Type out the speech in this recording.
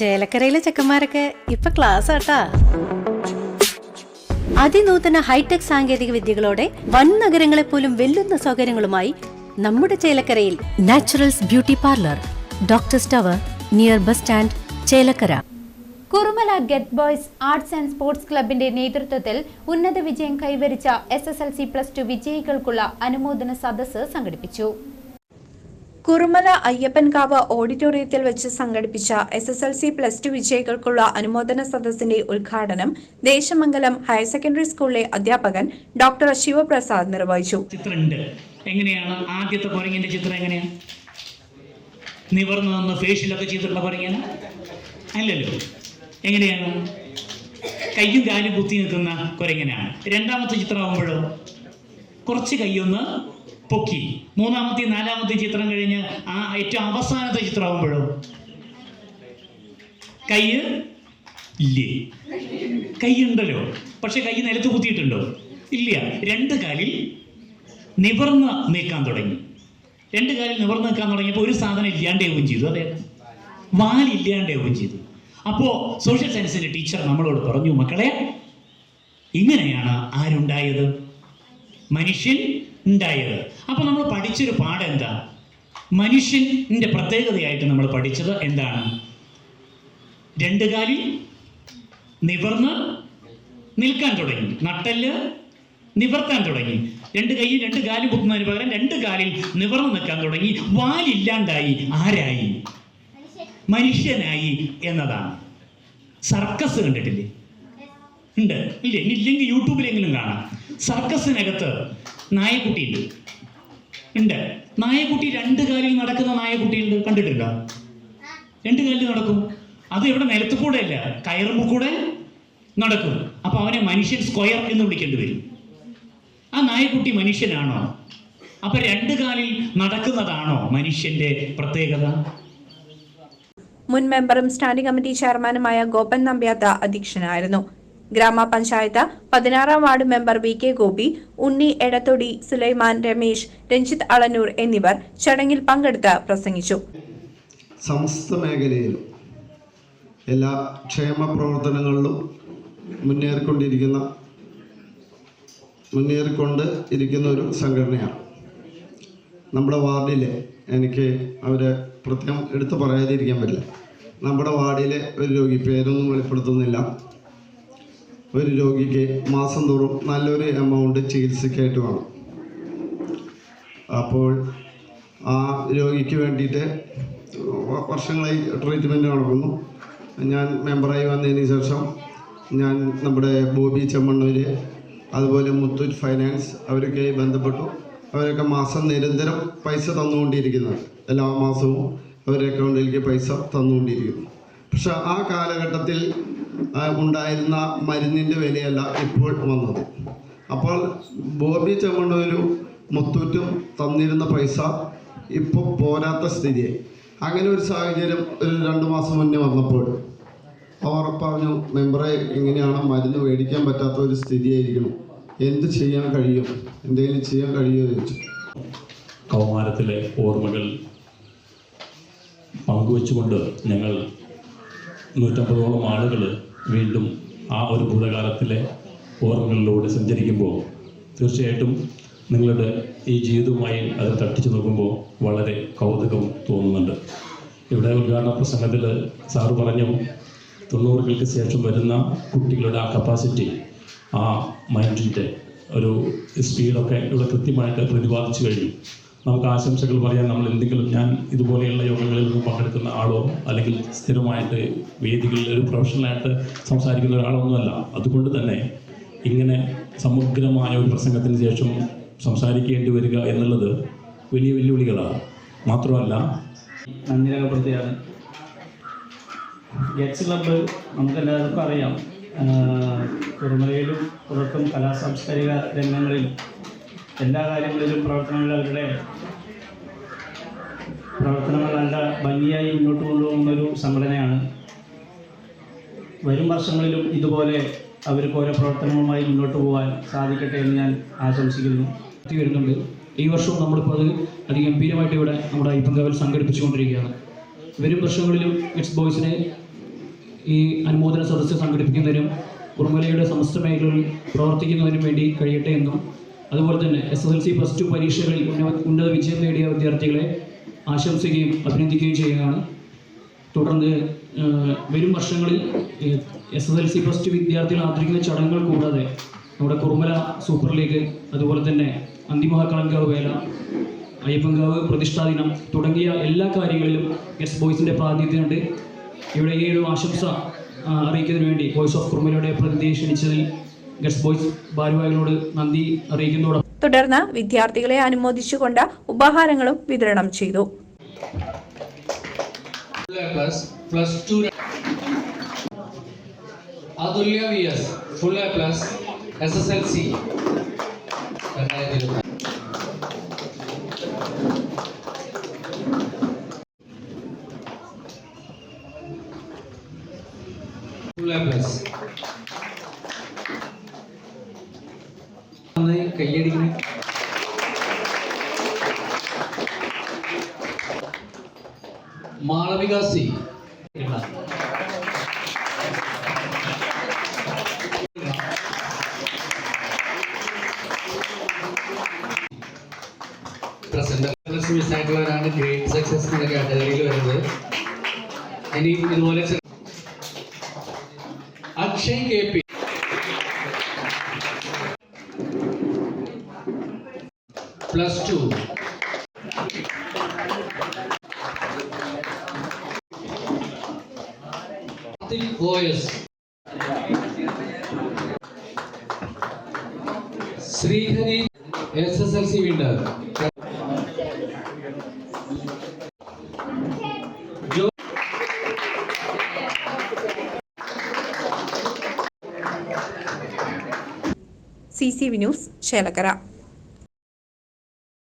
ചേലക്കരയിലെ ചെക്കന്മാരൊക്കെ ഇപ്പൊ ക്ലാസ് ആട്ടാ. അതിനൂതന ഹൈടെക് സാങ്കേതിക വിദ്യകളോടെ വൻ നഗരങ്ങളെ പോലും വെല്ലുന്ന സൗകര്യങ്ങളുമായി നമ്മുടെ ചേലക്കരയിൽ Naturals beauty parlour, doctors tower, near bus stand, Chelakkara. Kurumala get boys arts and sports ക്ലബിന്റെ നേതൃത്വത്തിൽ ഉന്നത വിജയം കൈവരിച്ച SSLC+2 വിജയികൾക്കുള്ള അനുമോദന സദസ്സ് സംഘടിപ്പിച്ചു. കുറുമല അയ്യപ്പൻകാവ് ഓഡിറ്റോറിയത്തിൽ വെച്ച് സംഘടിപ്പിച്ച SSLC+2 വിജയികൾക്കുള്ള അനുമോദന സദസ്സിന്റെ ഉദ്ഘാടനം ദേശമംഗലം ഹയർ സെക്കൻഡറി സ്കൂളിലെ അധ്യാപകൻ ഡോക്ടർ ശിവപ്രസാദ് നിർവഹിച്ചു. എങ്ങനെയാണ് ആദ്യത്തെ കുരങ്ങിന്റെ ചിത്രം? എങ്ങനെയാണ് നിവർന്നു നിന്ന് ഫേഷ്യലൊക്കെ ചെയ്തിട്ടുള്ള കുരങ്ങാണ്? അല്ലല്ലോ. എങ്ങനെയാണ് കയ്യും കാലും കുത്തി നിൽക്കുന്ന കുരങ്ങനാണ്. രണ്ടാമത്തെ ചിത്രമാകുമ്പോഴോ കുറച്ച് കൈയൊന്ന് പൊക്കി. മൂന്നാമത്തെ നാലാമത്തെ ചിത്രം കഴിഞ്ഞ് ആ ഏറ്റവും അവസാനത്തെ ചിത്രമാകുമ്പോഴോ കൈ ഇല്ലേ? കൈയുണ്ടല്ലോ, പക്ഷെ കൈ നിലത്ത് കുത്തിയിട്ടുണ്ടോ? ഇല്ല. രണ്ട് കാലിൽ നിവർന്ന് നിൽക്കാൻ തുടങ്ങി. രണ്ട് കാലിൽ നിവർന്ന് നിൽക്കാൻ തുടങ്ങിയപ്പോൾ ഒരു സാധനം ഇല്ലാണ്ടാവുകയും ചെയ്തു. അതെ, വാലില്ലാണ്ടാവുകയും ചെയ്തു. അപ്പോൾ സോഷ്യൽ സയൻസിന്റെ ടീച്ചർ നമ്മളോട് പറഞ്ഞു, മക്കളെ, ഇങ്ങനെയാണ് ആരുണ്ടായത്? മനുഷ്യൻ ഉണ്ടായത്. അപ്പോൾ നമ്മൾ പഠിച്ചൊരു പാഠം എന്താ? മനുഷ്യൻ്റെ പ്രത്യേകതയായിട്ട് നമ്മൾ പഠിച്ചത് എന്താണ്? രണ്ട് കാലിൽ നിവർന്ന് നിൽക്കാൻ തുടങ്ങി, നട്ടെല്ല് നിവർത്താൻ തുടങ്ങി. രണ്ട് കൈ രണ്ട് കാലും കുത്തുന്നതിന് പകരം രണ്ട് കാലിൽ നിവർന്ന് നിൽക്കാൻ തുടങ്ങി. വാലില്ലാണ്ടായി. ആരായി? മനുഷ്യനായി എന്നതാണ്. സർക്കസ് കണ്ടിട്ടില്ലേ? ഉണ്ട് ഇല്ലേ? ഇല്ലെങ്കിൽ യൂട്യൂബിലെങ്കിലും കാണാം. സർക്കസിനകത്ത് നായക്കുട്ടിയുണ്ട്. ഉണ്ട്. നായക്കുട്ടി രണ്ട് കാലിൽ നടക്കുന്ന നായക്കുട്ടിയുണ്ട്. കണ്ടിട്ടുണ്ടോ? രണ്ട് കാലിൽ നടക്കും. അത് ഇവിടെ നിലത്ത് കൂടെ അല്ല, കയറുമ്പോൾ കൂടെ നടക്കും. അപ്പൊ അവനെ മനുഷ്യൻ സ്ക്വയർ എന്ന് വിളിക്കേണ്ടി വരും. ആ നായക്കുട്ടി മനുഷ്യനാണോ? അപ്പൊ രണ്ട് കാലിൽ നടക്കുന്നതാണോ മനുഷ്യന്റെ പ്രത്യേകത? മുൻ മെമ്പറും സ്റ്റാൻഡിംഗ് കമ്മിറ്റി ചെയർമാനുമായ ഗോപൻ നമ്പ്യാത്ത അധ്യക്ഷനായിരുന്നു. ഗ്രാമപഞ്ചായത്ത് 16-ാം വാർഡ് മെമ്പർ VK ഗോപി, ഉണ്ണി എടത്തൊടി, സുലൈമാൻ, രമേശ്, രഞ്ജിത്ത് അളന്നൂർ എന്നിവർ ചടങ്ങിൽ പങ്കെടുത്ത് പ്രസംഗിച്ചു. സമസ്ത മേഖലയിലും എല്ലാ ക്ഷേമ പ്രവർത്തനങ്ങളിലും മുന്നേറിക്കൊണ്ടിരിക്കുന്ന ഒരു സംഘടനയാണ് നമ്മുടെ വാർഡിലെ. എനിക്ക് അവരെ പ്രത്യേകം എടുത്തു പറയാതിരിക്കാൻ പറ്റില്ല. നമ്മുടെ വാർഡിലെ ഒരു രോഗി, പേരൊന്നും വെളിപ്പെടുത്തുന്നില്ല, ഒരു രോഗിക്ക് മാസം തോറും നല്ലൊരു എമൗണ്ട് ചികിത്സയ്ക്കായിട്ട് വേണം. അപ്പോൾ ആ രോഗിക്ക് വേണ്ടിയിട്ട് വർഷങ്ങളായി ട്രീറ്റ്മെൻറ്റ് നടക്കുന്നു. ഞാൻ മെമ്പറായി വന്നതിന് ശേഷം ഞാൻ നമ്മുടെ ബോബി ചെമ്മണ്ണൂർ, അതുപോലെ മുത്തൂറ്റ് ഫൈനാൻസ് അവരൊക്കെ ബന്ധപ്പെട്ടു. അവരൊക്കെ മാസം നിരന്തരം പൈസ തന്നുകൊണ്ടിരിക്കുന്നത്, എല്ലാ മാസവും അവരുടെ അക്കൗണ്ടിലേക്ക് പൈസ തന്നുകൊണ്ടിരിക്കുന്നു. പക്ഷെ ആ കാലഘട്ടത്തിൽ ഉണ്ടായിരുന്ന മരുന്നിൻ്റെ വിലയല്ല ഇപ്പോൾ വന്നത്. അപ്പോൾ ബോബി ചെമ്മണ്ണൂരും മുത്തൂറ്റും തന്നിരുന്ന പൈസ ഇപ്പോൾ പോരാത്ത സ്ഥിതിയായി. അങ്ങനെ ഒരു സാഹചര്യം ഒരു 2 മാസം മുന്നേ വന്നപ്പോൾ അവർ പറഞ്ഞു, മെമ്പറെ, എങ്ങനെയാണ് മരുന്ന് മേടിക്കാൻ പറ്റാത്ത ഒരു സ്ഥിതിയായിരിക്കണം, എന്ത് ചെയ്യാൻ കഴിയും, എന്തെങ്കിലും ചെയ്യാൻ കഴിയുമോ എന്ന് ചോദിച്ചു. കൗമാരത്തിലെ ഓർമ്മകൾ പങ്കുവെച്ചുകൊണ്ട് ഞങ്ങൾ 150ഓളം ആളുകൾ വീണ്ടും ആ ഒരു ഭൂതകാലത്തിലെ ഓർമ്മകളിലൂടെ സഞ്ചരിക്കുമ്പോൾ തീർച്ചയായിട്ടും നിങ്ങളുടെ ഈ ജീവിതവുമായി അത് തട്ടിച്ചു നോക്കുമ്പോൾ വളരെ കൗതുകം തോന്നുന്നുണ്ട്. ഇവിടെ ഉദ്ഘാടന പ്രസംഗത്തിൽ സാറ് പറഞ്ഞു, 90കൾക്ക് ശേഷം വരുന്ന കുട്ടികളുടെ ആ കപ്പാസിറ്റി, ആ മൈൻഡിൻ്റെ ഒരു സ്പീഡൊക്കെ ഇവിടെ കൃത്യമായിട്ട് പ്രതിപാദിച്ചു കഴിഞ്ഞു. നമുക്ക് ആശംസകൾ പറയാൻ നമ്മൾ എന്തെങ്കിലും, ഞാൻ ഇതുപോലെയുള്ള യോഗങ്ങളിൽ നിന്ന് പങ്കെടുക്കുന്ന ആളോ അല്ലെങ്കിൽ സ്ഥിരമായിട്ട് വേദികളിൽ ഒരു പ്രൊഫഷണലായിട്ട് സംസാരിക്കുന്ന ഒരാളൊന്നുമല്ല. അതുകൊണ്ട് തന്നെ ഇങ്ങനെ സമഗ്രമായ ഒരു പ്രസംഗത്തിന് ശേഷം സംസാരിക്കേണ്ടി വരിക എന്നുള്ളത് വലിയ വെല്ലുവിളികളാണ്. മാത്രമല്ല, നന്ദി രേഖപ്പെടുത്തുകയാണ്. ഗെറ്റ്സ് ക്ലബ്ബ് നമുക്കെല്ലാവർക്കും അറിയാം, കുറുമലയിലും പുറത്തും കലാസാംസ്കാരിക രംഗങ്ങളിലും എല്ലാ കാര്യങ്ങളിലും പ്രവർത്തനങ്ങൾ നല്ല ഭംഗിയായി മുന്നോട്ട് കൊണ്ടുപോകുന്നൊരു സംഘടനയാണ്. വരും വർഷങ്ങളിലും ഇതുപോലെ അവർക്ക് ഓരോ പ്രവർത്തനങ്ങളുമായി മുന്നോട്ട് പോകാൻ സാധിക്കട്ടെ എന്ന് ഞാൻ ആശംസിക്കുന്നു. വരുന്നുണ്ട്. ഈ വർഷവും നമ്മളിപ്പോൾ അത് അതിഗംഭീരമായിട്ട് ഇവിടെ നമ്മുടെ അയ്യപ്പൻകാവിൽ സംഘടിപ്പിച്ചുകൊണ്ടിരിക്കുകയാണ്. വരും വർഷങ്ങളിലും ഗെറ്റ്സ് ബോയ്സിന് ഈ അനുമോദന സദസ്സ് സംഘടിപ്പിക്കുന്നതിനും കുറുമലയുടെ സമസ്ത മേഖലകളിൽ പ്രവർത്തിക്കുന്നതിനും വേണ്ടി കഴിയട്ടെ എന്നും അതുപോലെ തന്നെ SSLC+2 പരീക്ഷകളിൽ ഉന്നത വിജയം നേടിയ വിദ്യാർത്ഥികളെ ആശംസിക്കുകയും അഭിനന്ദിക്കുകയും ചെയ്യുകയാണ്. തുടർന്ന് വരും വർഷങ്ങളിൽ SSLC+2 വിദ്യാർത്ഥികളെ ആദരിക്കുന്ന ചടങ്ങുകൾ കൂടാതെ നമ്മുടെ കുറുമല സൂപ്പർ ലീഗ്, അതുപോലെ തന്നെ അന്തിമഹാക്കളങ്കാവ് വേല, അയ്യപ്പൻകാവ് പ്രതിഷ്ഠാ ദിനം തുടങ്ങിയ എല്ലാ കാര്യങ്ങളിലും ഗസ്റ്റ് ബോയ്സിൻ്റെ പ്രാതിനിധ്യമുണ്ട്. ഇവിടെ ഈ ഒരു ആശംസ അറിയിക്കുന്നതിന് വേണ്ടി വോയിസ് ഓഫ് കുറുമലയുടെ പ്രതിനിധിയെ ക്ഷണിച്ചതിൽ ഗസ്റ്റ് ബോയ്സ് ഭാരവാഹികളോട് നന്ദി അറിയിക്കുന്നതോടൊപ്പം തുടർന്ന് വിദ്യാർത്ഥികളെ അനുമോദിച്ചുകൊണ്ട് ഉപഹാരങ്ങളും വിതരണം ചെയ്തു. +2 Athulya VS full A+ SSLC 2020. Full A+. കയ്യടിക്കുന്നു. മാളവിക C. മിസ്സായിട്ടുള്ളവരാണ് ഗ്രേറ്റ് സക്സസ് എന്ന കാറ്റഗറിയിൽ വരുന്നത്. ഇനി ഇതുപോലെ Akshay KP +2. OS Sreehari SSLC winner. CCV News Chelakkara.